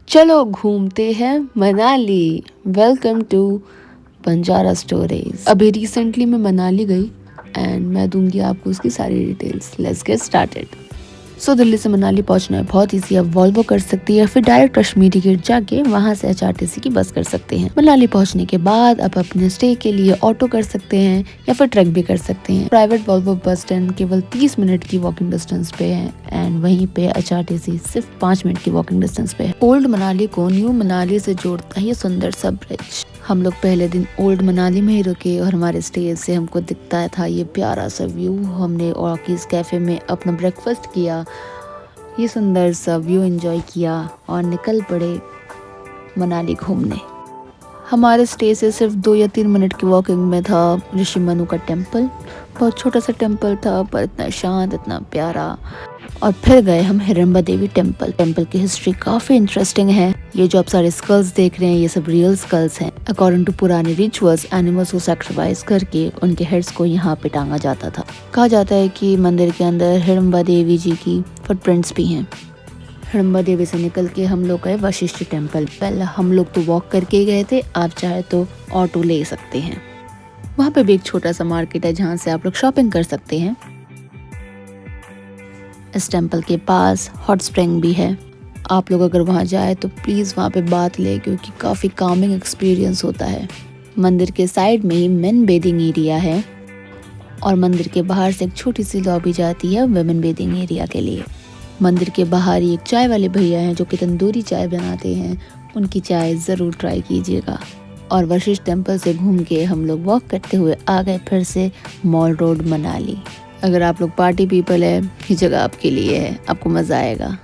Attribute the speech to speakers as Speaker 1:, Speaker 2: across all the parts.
Speaker 1: चलो घूमते हैं Manali. Welcome to Banjara stories. अभी रिसेंटली मैं मनाली गई एंड मैं दूंगी आपको उसकी सारी details. Let's get started. Delhi से मनाली पहुंचना है बहुत ईजी। आप वॉल्वो कर सकती है, फिर डायरेक्ट कश्मीरी गेट जाके वहां से HRTC की बस कर सकते हैं। मनाली पहुंचने के बाद आप अपने स्टे के लिए ऑटो कर सकते हैं या फिर ट्रैक भी कर सकते हैं। प्राइवेट वॉल्वो बस स्टैंड केवल 30 मिनट की वॉकिंग डिस्टेंस पे है एंड वहीं पे HRTC सिर्फ 5 मिनट की वॉकिंग डिस्टेंस पे है। ओल्ड मनाली को न्यू मनाली से जोड़ता है ये सुंदर सा ब्रिज। हम लोग पहले दिन ओल्ड मनाली में ही रुके और हमारे स्टे से हमको दिखता था ये प्यारा सा व्यू। हमने ऑकीज कैफे में अपना ब्रेकफास्ट किया, ये सुंदर सा व्यू एंजॉय किया और निकल पड़े मनाली घूमने। हमारे स्टे से सिर्फ 2 या 3 मिनट की वॉकिंग में था ऋषि मनु का टेम्पल। बहुत छोटा सा टेम्पल था पर इतना शांत, इतना प्यारा। और फिर गए हम हिडम्बा देवी टेम्पल। टेम्पल की हिस्ट्री काफी इंटरेस्टिंग है। ये जो आप सारे स्कल्स देख रहे हैं ये सब रियल स्कल्स हैं। अकॉर्डिंग टू पुराने रिचुअल्स एनिमल्स को सैक्रिफाइस करके उनके हेड्स को यहाँ पे टांगा जाता था। कहा जाता है कि मंदिर के अंदर हिडम्बा देवी जी की फुटप्रिंट्स भी हैं। हिडम्बा देवी से निकल के हम लोग गए वशिष्ठ टेम्पल। पहले हम लोग तो वॉक करके गए थे, आप चाहे तो ऑटो ले सकते हैं। वहाँ पे भी एक छोटा सा मार्केट है जहाँ से आप लोग शॉपिंग कर सकते हैं। इस टेम्पल के पास हॉट स्प्रिंग भी है। आप लोग अगर वहाँ जाए तो प्लीज़ वहाँ पे बात ले, क्योंकि काफ़ी कामिंग एक्सपीरियंस होता है। मंदिर के साइड में ही मेन बेदिंग एरिया है और मंदिर के बाहर से एक छोटी सी लॉबी जाती है वुमेन बेदिंग एरिया के लिए। मंदिर के बाहर ही एक चाय वाले भैया हैं जो कि तंदूरी चाय बनाते हैं। उनकी चाय ज़रूर ट्राई कीजिएगा। और वशिष्ठ टेम्पल से घूम के हम लोग वॉक करते हुए आ गए फिर से मॉल रोड मनाली। अगर आप लोग पार्टी पीपल है, ये जगह आपके लिए है, आपको मज़ा आएगा।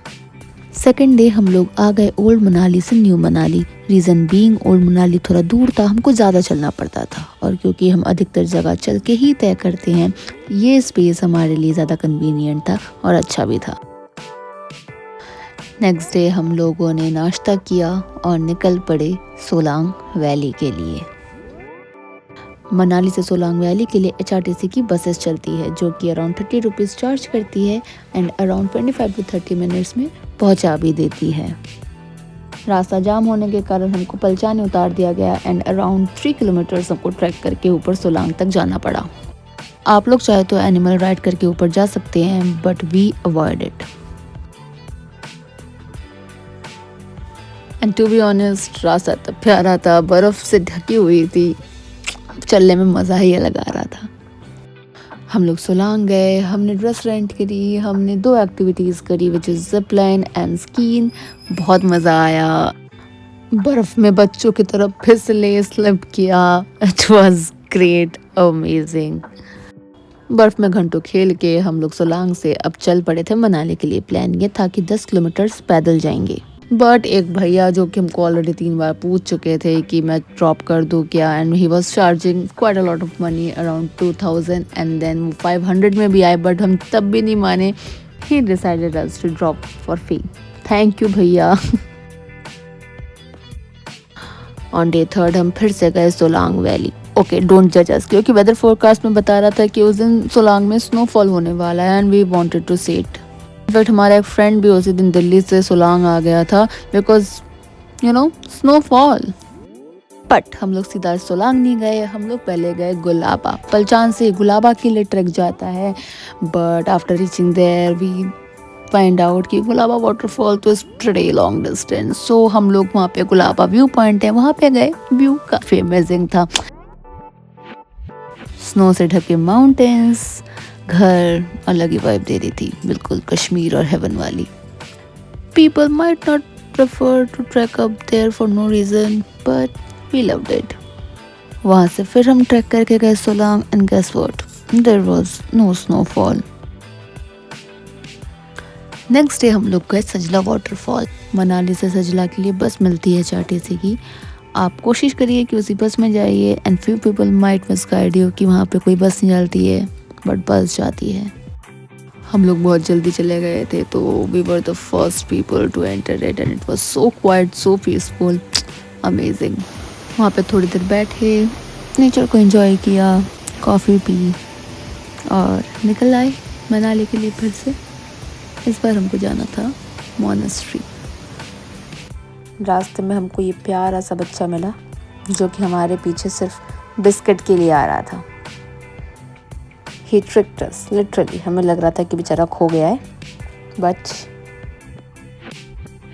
Speaker 1: सेकेंड डे हम लोग आ गए ओल्ड मनाली से new Manali. Reason being old Manali थोड़ा दूर था, हमको ज़्यादा चलना पड़ता था और क्योंकि हम अधिकतर जगह चल के ही तय करते हैं, ये स्पेस हमारे लिए ज़्यादा कन्वीनियंट था और अच्छा भी था। नेक्स्ट डे हम लोगों ने नाश्ता किया और निकल पड़े सोलांग वैली के लिए। मनाली से सोलांग वैली के लिए HRTC की बसेस चलती है जो कि अराउंड 30 रुपीज़ चार्ज करती है एंड अराउंड 25 to 30 मिनट्स में पहुंचा भी देती है। रास्ता जाम होने के कारण हमको पलचाने उतार दिया गया एंड अराउंड 3 किलोमीटर्स हमको ट्रैक करके ऊपर सोलांग तक जाना पड़ा। आप लोग चाहे तो एनिमल राइड करके ऊपर जा सकते हैं but we avoid it. And to be honest रास्ता तो प्यारा था, बर्फ़ से ढकी हुई थी, चलने में मज़ा ही अलग आ रहा था। हम लोग सोलांग गए, हमने ड्रेस रेंट करी, हमने 2 एक्टिविटीज़ करी which is zip line and skiing. बहुत मज़ा आया। बर्फ़ में बच्चों की तरफ फिसले, स्लिप किया। It was great, amazing. बर्फ़ में घंटों खेल के हम लोग सोलांग से अब चल पड़े थे मनाली के लिए। प्लान ये था कि 10 किलोमीटर्स पैदल जाएंगे बट एक भैया जो कि हमको ऑलरेडी 3 बार पूछ चुके थे कि मैं ड्रॉप कर दूँ क्या, and he was charging quite a lot of money around 2000 and then 500 में भी आए बट हम तब भी नहीं माने। He decided us to drop for free. Thank you भैया। ऑन डे 3 हम फिर से गए सोलांग वैली। ओके, डोंट जज अस, क्योंकि वेदर फोरकास्ट में बता रहा था कि उस दिन सोलांग में स्नोफॉल होने वाला है and we wanted to see it. In fact हमारा एक फ्रेंड भी उसी दिन दिल्ली से सोलांग आ गया था बिकॉज स्नोफॉल। बट हम लोग सीधा सोलांग नहीं गए, हम लोग पहले गए गुलाबा। पलचान से गुलाबा के लिए ट्रैक जाता है but after reaching there we find out कि गुलाबा वाटरफॉल तो is pretty long distance. So हम लोग वहाँ पे गुलाबा व्यू पॉइंट है वहाँ पे गए। व्यू काफी अमेजिंग था। स्नो से ढके माउंटेन्स, घर अलग ही वाइब दे रही थी, बिल्कुल कश्मीर और हेवन वाली। People might not prefer to trek up there for no reason but we loved it. वहाँ से फिर हम ट्रैक करके गए Solang and guess what, there was no snowfall. Next day हम लोग गए सजला वाटरफॉल। मनाली से सजला के लिए बस मिलती है HRTC की। आप कोशिश करिए कि उसी बस में जाइए and few people might misguide you कि वहाँ पे कोई बस नहीं चलती है बट बस जाती है। हम लोग बहुत जल्दी चले गए थे तो we were the first people to enter it and it was so quiet, so peaceful, amazing. वहाँ पे थोड़ी देर बैठे, नेचर को एंजॉय किया, कॉफ़ी पी और निकल आए मनाली के लिए फिर से। इस बार हमको जाना था मोनेस्ट्री। रास्ते में हमको ये प्यारा सा बच्चा मिला जो कि हमारे पीछे सिर्फ बिस्किट के लिए आ रहा था। He tricked us, literally। हमें लग रहा था कि बेचारा खो गया है, बट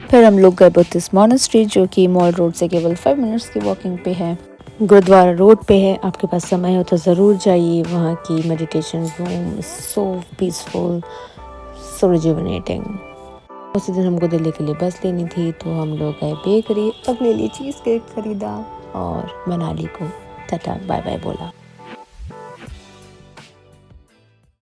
Speaker 1: फिर हम लोग गए बुद्धिस्ट मॉनेस्ट्री जो कि मॉल रोड से केवल 5 मिनट्स की वॉकिंग पे है। गुरुद्वारा रोड पे है, आपके पास समय हो तो ज़रूर जाइए। वहाँ की मेडिटेशन रूम सो पीसफुल, सो रिजुविनेटिंग। उसी दिन हमको दिल्ली के लिए बस लेनी थी तो हम लोग गए बेकरी, अपने लिए चीज़ केक खरीदा और मनाली को टाटा बाय बाय बोला।